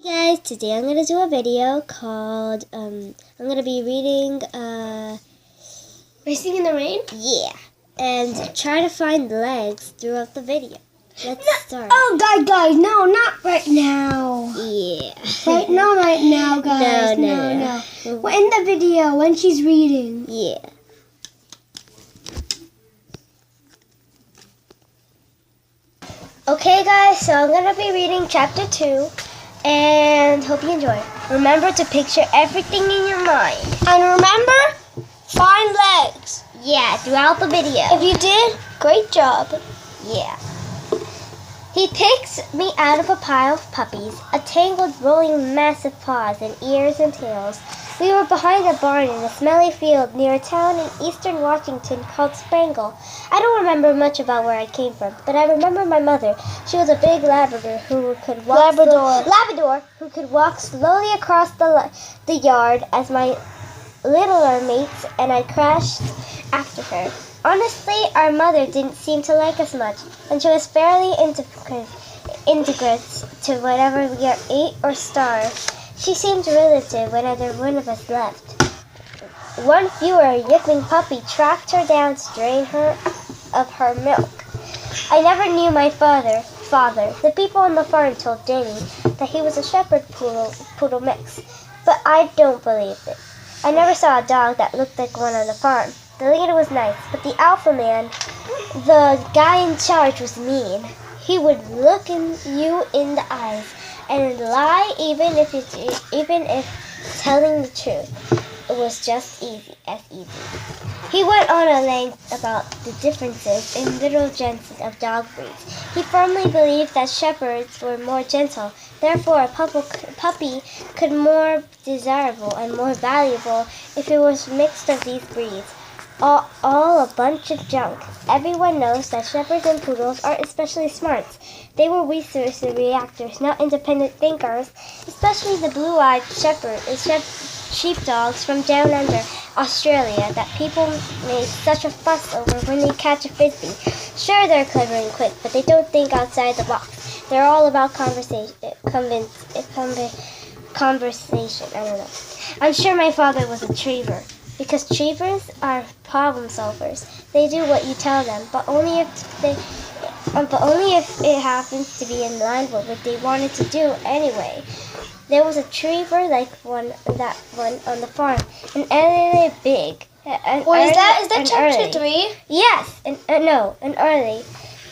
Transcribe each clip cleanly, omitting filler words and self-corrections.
Guys, today I'm going to do a video called, I'm going to be reading, Racing in the Rain? Yeah, and try to find legs throughout the video. Let's start. Oh, guys, no, not right now. Yeah. Right now, guys. No. We're in the video when she's reading. Yeah. Okay, guys, so I'm going to be reading chapter 2. And hope you enjoy. Remember to picture everything in your mind. And remember, find legs. Yeah, throughout the video. If you did, great job. Yeah. He picks me out of a pile of puppies, a tangled, rolling mass of paws and ears and tails. We were behind a barn in a smelly field near a town in eastern Washington called Spangle. I don't remember much about where I came from, but I remember my mother. She was a big Labrador who could walk who could walk slowly across the yard as my littler mates and I crashed after her. Honestly, our mother didn't seem to like us much, and she was fairly indifferent to whatever we ate or starved. She seemed relative when either one of us left. One fewer yipping puppy tracked her down to drain her of her milk. I never knew my father. The people on the farm told Danny that he was a shepherd poodle mix, but I don't believe it. I never saw a dog that looked like one on the farm. The leader was nice, but the alpha man, the guy in charge, was mean. He would look you in the eyes and lie even if telling the truth. It was just easy. He went on at length about the differences in little gents of dog breeds. He firmly believed that shepherds were more gentle, therefore a puppy could more desirable and more valuable if it was mixed of these breeds. All a bunch of junk. Everyone knows that shepherds and poodles aren't especially smart. They were research reactors, not independent thinkers, especially the blue-eyed sheepdogs from down under Australia that people make such a fuss over when they catch a frisbee. Sure, they're clever and quick, but they don't think outside the box. They're all about conversation. I don't know. I'm sure my father was a triever, because trievers are problem solvers. They do what you tell them, but only if it happens to be in line with what they wanted to do anyway. There was a triever like that one on the farm, and really big. Is that chapter 3? Yes, an early,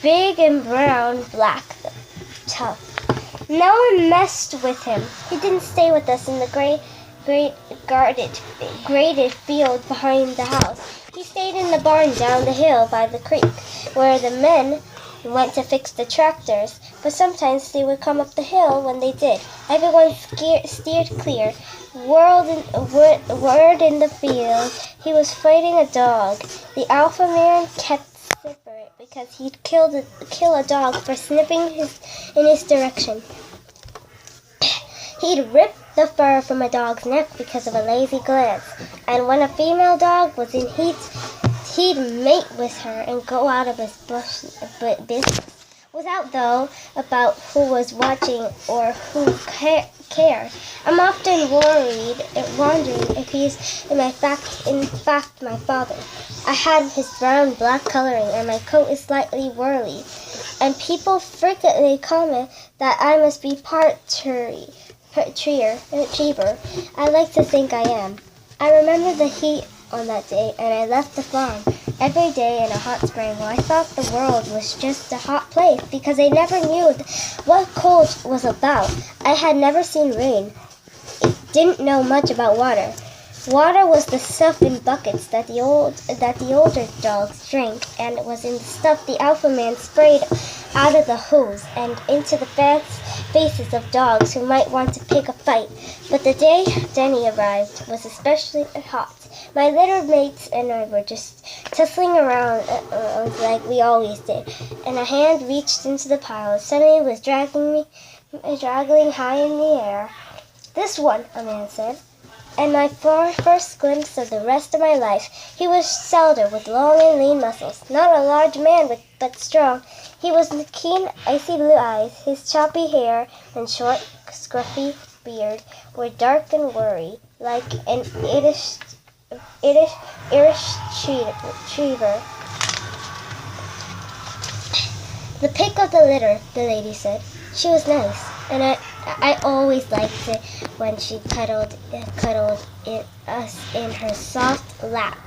big and brown, black, tough. No one messed with him. He didn't stay with us in the graded field behind the house. He stayed in the barn down the hill by the creek, where the men went to fix the tractors, but sometimes they would come up the hill. When they did, everyone steered clear. Word in the field, he was fighting a dog. The alpha man kept separate because he'd kill a dog for sniffing in his direction. He'd rip the fur from a dog's neck because of a lazy glance, and when a female dog was in heat, he'd mate with her and go out of his business, without though about who was watching or who cared. I'm often wondering if he's in fact my father. I had his brown-black coloring, and my coat is slightly whirly, and people frequently comment that I must be part triever. I like to think I am. I remember the heat on that day, and I left the farm every day in a hot spring. Well, I thought the world was just a hot place because I never knew what cold was about. I had never seen rain. Didn't know much about water. Water was the stuff in buckets that the older dogs drank, and it was in the stuff the alpha man sprayed out of the hose and into the faces of dogs who might want to pick a fight. But the day Denny arrived was especially hot. My litter mates and I were just tussling around like we always did, and a hand reached into the pile and suddenly was dragging high in the air. "This one," a man said. And my first glimpse of the rest of my life. He was Selder, with long and lean muscles, not a large man but strong. He was keen, icy blue eyes, his choppy hair and short, scruffy beard were dark and worry, like an Irish retriever. The pick of the litter, the lady said. She was nice, and I always liked it when she cuddled us in her soft lap.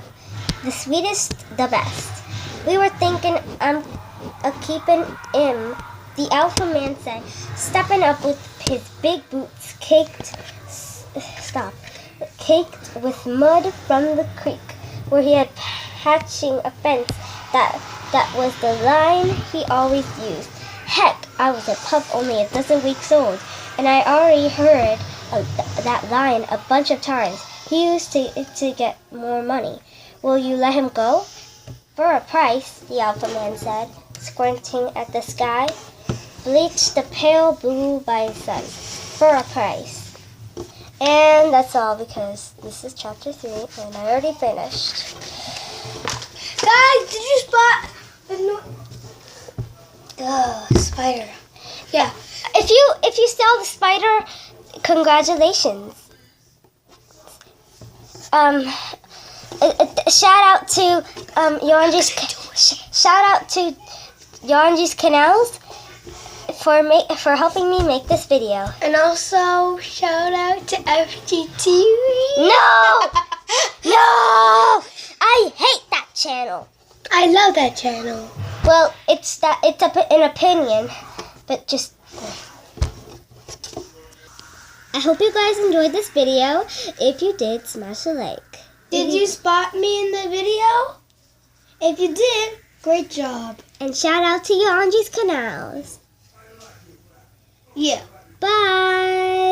The sweetest, the best. We were thinking of keeping him, the alpha man said, stepping up with his big boots caked with mud from the creek, where he had patching a fence that was the line he always used. Heck, I was a pup only a dozen weeks old, and I already heard that line a bunch of times. He used to get more money. Will you let him go? For a price, the alpha man said, squinting at the sky. Bleached the pale blue by the sun. For a price. And that's all because this is chapter 3 and I already finished. Guys, did you spot the spider? Yeah. If you saw the spider, congratulations. Shout out to Yonji's Canals for helping me make this video. And also shout out to FGTV. No! No! I hate that channel. I love that channel. Well, it's an opinion, but just. I hope you guys enjoyed this video. If you did, smash a like. Did you spot me in the video? If you did, great job. And shout out to Yonji's Canals. Yeah. Bye.